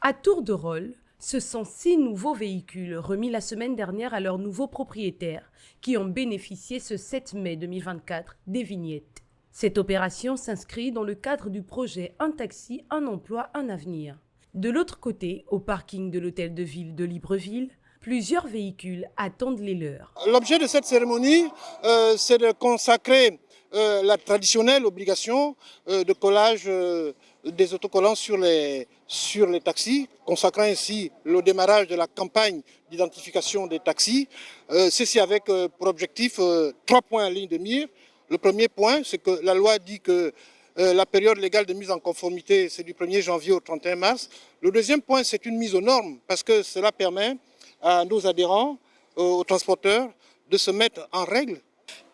À tour de rôle, ce sont 6 nouveaux véhicules remis la semaine dernière à leurs nouveaux propriétaires qui ont bénéficié ce 7 mai 2024 des vignettes. Cette opération s'inscrit dans le cadre du projet Un taxi, un emploi, un avenir. De l'autre côté, au parking de l'hôtel de ville de Libreville, plusieurs véhicules attendent les leurs. L'objet de cette cérémonie, c'est de consacrer la traditionnelle obligation de collage des autocollants sur les taxis, consacrant ainsi le démarrage de la campagne d'identification des taxis. Ceci avec pour objectif 3 points en ligne de mire. Le premier point, c'est que la loi dit que la période légale de mise en conformité, c'est du 1er janvier au 31 mars. Le deuxième point, c'est une mise aux normes, parce que cela permet à nos adhérents, aux transporteurs, de se mettre en règle.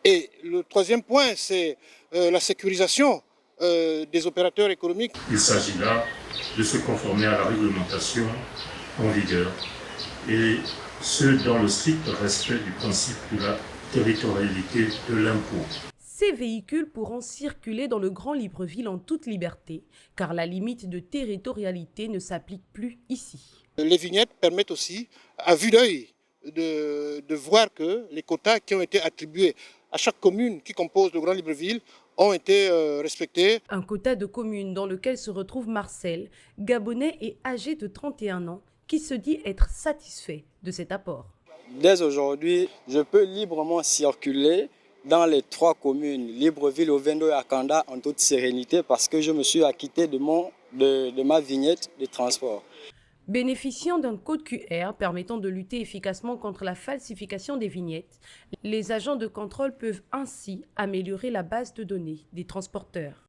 Et le troisième point, c'est la sécurisation des opérateurs économiques. Il s'agit là de se conformer à la réglementation en vigueur, et ce dans le strict respect du principe de la territorialité de l'impôt. Ces véhicules pourront circuler dans le Grand Libreville en toute liberté, car la limite de territorialité ne s'applique plus ici. Les vignettes permettent aussi, à vue d'œil, de voir que les quotas qui ont été attribués à chaque commune qui compose le Grand Libreville ont été respectés. Un quota de communes dans lequel se retrouve Marcel, gabonais et âgé de 31 ans, qui se dit être satisfait de cet apport. Dès aujourd'hui, je peux librement circuler dans les 3 communes, Libreville, Ovendo et Akanda, en toute sérénité parce que je me suis acquitté de ma vignette de transport. Bénéficiant d'un code QR permettant de lutter efficacement contre la falsification des vignettes, les agents de contrôle peuvent ainsi améliorer la base de données des transporteurs.